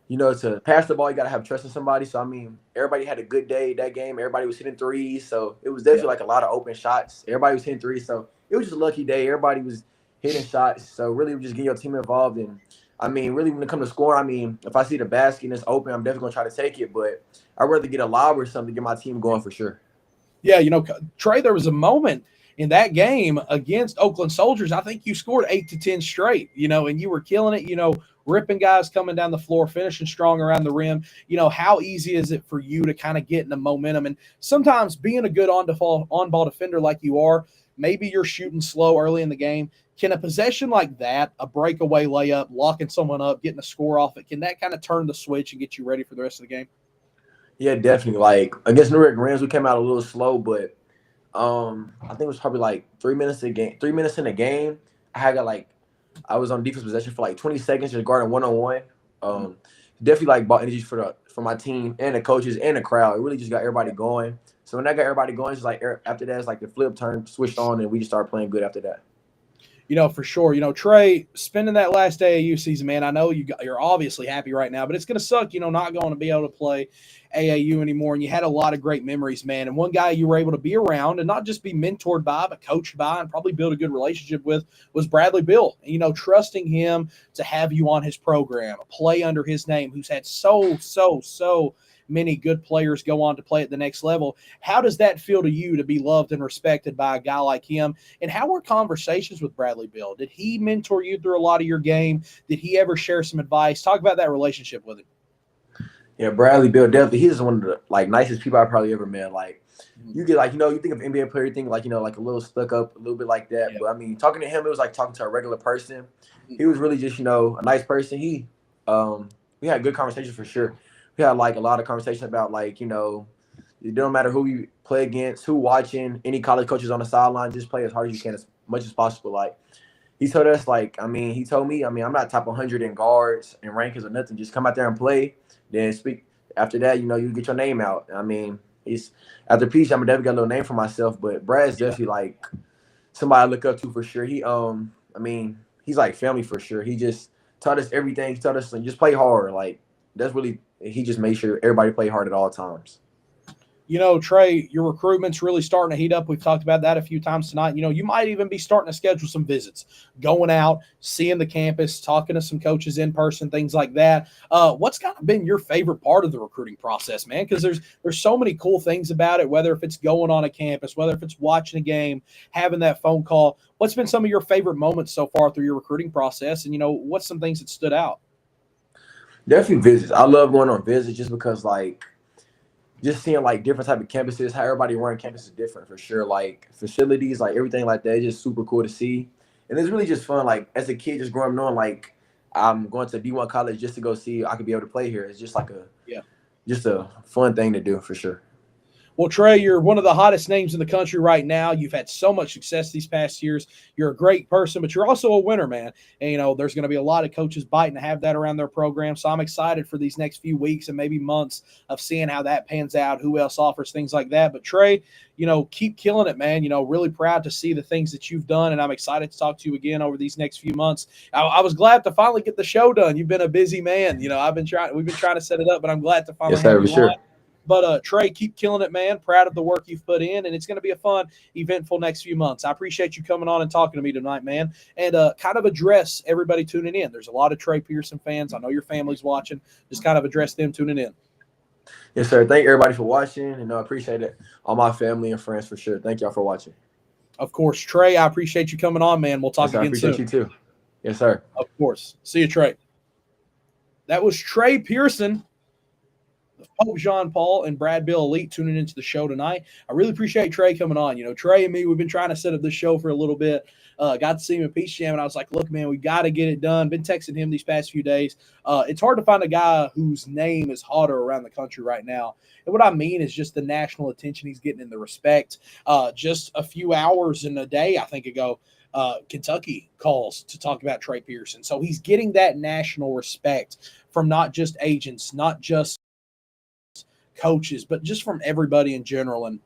to pass the ball, you got to have trust in somebody. So, I mean, everybody had a good day that game. Everybody was hitting threes. So it was definitely like a lot of open shots. Everybody was hitting threes. So it was just a lucky day. Everybody was hitting shots. So really just get your team involved. And I mean, really when it comes to scoring, I mean, if I see the basket and it's open, I'm definitely going to try to take it. But I'd rather get a lob or something to get my team going for sure. Yeah, Trey, there was a moment in that game against Oakland Soldiers. I think you scored 8 to 10 straight, and you were killing it, ripping guys coming down the floor, finishing strong around the rim. How easy is it for you to kind of get in the momentum? And sometimes being a good on-ball defender like you are, maybe you're shooting slow early in the game. Can a possession like that, a breakaway layup, locking someone up, getting a score off it, can that kind of turn the switch and get you ready for the rest of the game? Yeah, definitely. Like against New York Rams, we came out a little slow, but I think it was probably like 3 minutes a game. 3 minutes in the game, I was on defense possession for like 20 seconds, just guarding 1-on-1. Definitely like bought energy for my team and the coaches and the crowd. It really just got everybody going. So when I got everybody going, it's like after that, it's like the flip turned, switched on, and we just started playing good after that. For sure. Trey, spending that last AAU season, man, I know you're obviously happy right now, but it's going to suck, not going to be able to play AAU anymore. And you had a lot of great memories, man. And one guy you were able to be around and not just be mentored by, but coached by and probably build a good relationship with was Bradley Beal. Trusting him to have you on his program, play under his name, who's had so many good players go on to play at the next level. How does that feel to you to be loved and respected by a guy like him? And how were conversations with Bradley Beal? Did he mentor you through a lot of your game? Did he ever share some advice? Talk about that relationship with him. Yeah, Bradley Beal, definitely. He's one of the nicest people I probably ever met. Like you get you think of NBA player, you think like a little stuck up, a little bit like that. Yeah. But I mean, talking to him, it was like talking to a regular person. He was really just a nice person. We had good conversations for sure. We had like a lot of conversation about it don't matter who you play against, who watching, any college coaches on the sideline, just play as hard as you can, as much as possible. Like he told us, he told me, I'm not top 100 in guards and rankings or nothing. Just come out there and play. Then speak after that, you get your name out. I mean, he's after Peach, I'm definitely got a little name for myself, but Brad's definitely like somebody I look up to for sure. He's like family for sure. He just taught us everything. He taught us just play hard. Like he just made sure everybody play hard at all times. Trey, your recruitment's really starting to heat up. We've talked about that a few times tonight. You might even be starting to schedule some visits, going out, seeing the campus, talking to some coaches in person, things like that. What's kind of been your favorite part of the recruiting process, man? Because there's so many cool things about it, whether if it's going on a campus, whether if it's watching a game, having that phone call. What's been some of your favorite moments so far through your recruiting process? And, what's some things that stood out? Definitely visits. I love going on visits just because like just seeing like different type of campuses, how everybody run campus is different for sure. Like facilities, like everything like that, is just super cool to see. And it's really just fun. Like as a kid, just growing up knowing like I'm going to D1 college just to go see I could be able to play here. It's just like Yeah. just a fun thing to do for sure. Well, Trey, you're one of the hottest names in the country right now. You've had so much success these past years. You're a great person, but you're also a winner, man. And, there's going to be a lot of coaches biting to have that around their program. So I'm excited for these next few weeks and maybe months of seeing how that pans out, who else offers things like that. But, Trey, keep killing it, man. Really proud to see the things that you've done, and I'm excited to talk to you again over these next few months. I was glad to finally get the show done. You've been a busy man. We've been trying to set it up, but I'm glad to finally Yes, sir, have for you sure. on. But Trey, keep killing it, man. Proud of the work you've put in, and it's going to be a fun, eventful next few months. I appreciate you coming on and talking to me tonight, man. And kind of address everybody tuning in. There's a lot of Trey Pearson fans. I know your family's watching. Just kind of address them tuning in. Yes, sir. Thank everybody for watching, and I appreciate it. All my family and friends for sure. Thank y'all for watching. Of course, Trey, I appreciate you coming on, man. We'll talk Yes, sir. I again appreciate soon. you too. Yes, sir. Of course. See you, Trey. That was Trey Pearson, Pope Jean Paul, and Brad Bill Elite tuning into the show tonight. I really appreciate Trey coming on. Trey and me, we've been trying to set up this show for a little bit. Got to see him at Peach Jam, and I was like, look, man, we got to get it done. Been texting him these past few days. It's hard to find a guy whose name is hotter around the country right now. And what I mean is just the national attention he's getting and the respect. Just a few hours in a day, I think ago, Kentucky calls to talk about Trey Pearson. So he's getting that national respect from not just agents, not just coaches, but just from everybody in general. And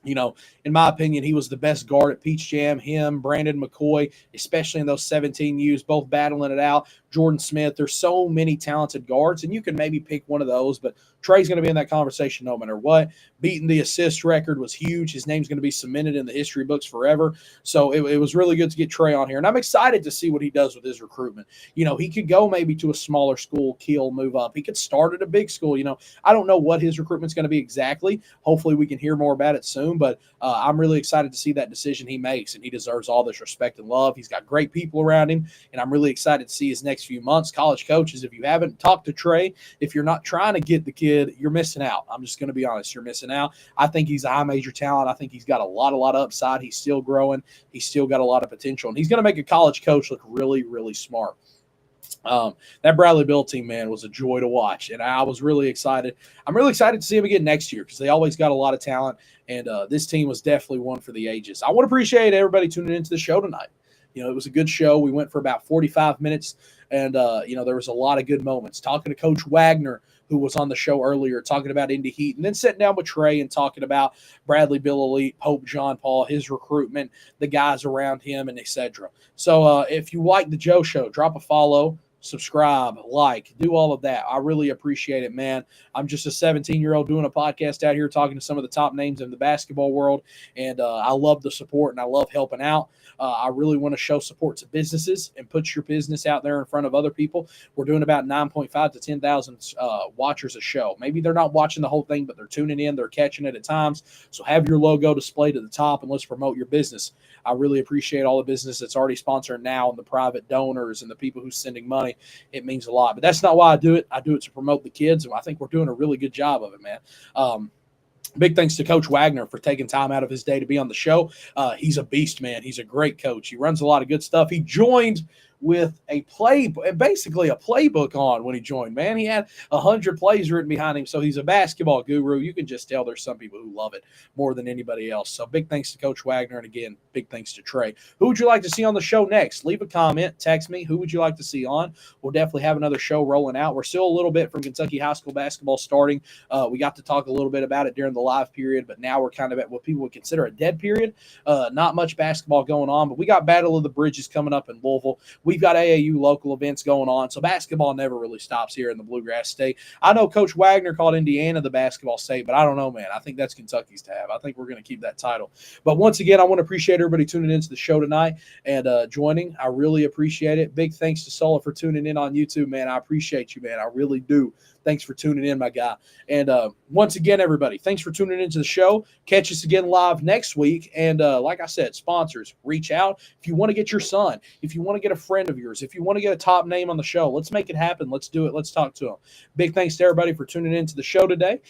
in my opinion, he was the best guard at Peach Jam. Him, Brandon McCoy, especially in those 17 U's, both battling it out. Jordan Smith. There's so many talented guards, and you can maybe pick one of those, but Trey's going to be in that conversation no matter what. Beating the assist record was huge. His name's going to be cemented in the history books forever. So it was really good to get Trey on here, and I'm excited to see what he does with his recruitment. He could go maybe to a smaller school, Kiel, move up. He could start at a big school. I don't know what his recruitment's going to be exactly. Hopefully we can hear more about it soon, but I'm really excited to see that decision he makes, and he deserves all this respect and love. He's got great people around him, and I'm really excited to see his next few months. College coaches, if you haven't talked to Trey, if you're not trying to get the kid, you're missing out. I'm just going to be honest. You're missing out. I think he's a high major talent. I think he's got a lot of upside. He's still growing. He's still got a lot of potential, and he's going to make a college coach look really, really smart. That Bradley Bill team, man, was a joy to watch, and I was really excited. I'm really excited to see him again next year because they always got a lot of talent, and this team was definitely one for the ages. I want to appreciate everybody tuning into the show tonight. It was a good show. We went for about 45 minutes, and there was a lot of good moments. Talking to Coach Wagner, who was on the show earlier, talking about Indy Heat, and then sitting down with Trey and talking about Bradley Bill Elite, Pope John Paul, his recruitment, the guys around him, and etc. So if you like the Joe Show, drop a follow, subscribe, like, do all of that. I really appreciate it, man. I'm just a 17-year-old doing a podcast out here talking to some of the top names in the basketball world, and I love the support and I love helping out. I really want to show support to businesses and put your business out there in front of other people. We're doing about 9.5 to 10,000 watchers a show. Maybe they're not watching the whole thing, but they're tuning in. They're catching it at times. So have your logo displayed at the top, and let's promote your business. I really appreciate all the business that's already sponsored now and the private donors and the people who's sending money. It means a lot. But that's not why I do it. I do it to promote the kids, and I think we're doing a really good job of it, man. Big thanks to Coach Wagner for taking time out of his day to be on the show. He's a beast, man. He's a great coach. He runs a lot of good stuff. He joined with basically a playbook on when he joined, man. He had 100 plays written behind him, so he's a basketball guru. You can just tell there's some people who love it more than anybody else. So big thanks to Coach Wagner, and again, big thanks to Trey. Who would you like to see on the show next? Leave a comment, text me. Who would you like to see on? We'll definitely have another show rolling out. We're still a little bit from Kentucky high school basketball starting. We got to talk a little bit about it during the live period, but now we're kind of at what people would consider a dead period. Not much basketball going on, but we got Battle of the Bridges coming up in Louisville. We've got AAU local events going on, so basketball never really stops here in the Bluegrass State. I know Coach Wagner called Indiana the basketball state, but I don't know, man. I think that's Kentucky's to have. I think we're going to keep that title. But once again, I want to appreciate everybody tuning into the show tonight and joining. I really appreciate it. Big thanks to Sola for tuning in on YouTube, man. I appreciate you, man. I really do. Thanks for tuning in, my guy. And once again, everybody, thanks for tuning into the show. Catch us again live next week. And like I said, sponsors, reach out. If you want to get your son, if you want to get a friend of yours, if you want to get a top name on the show, let's make it happen. Let's do it. Let's talk to them. Big thanks to everybody for tuning into the show today.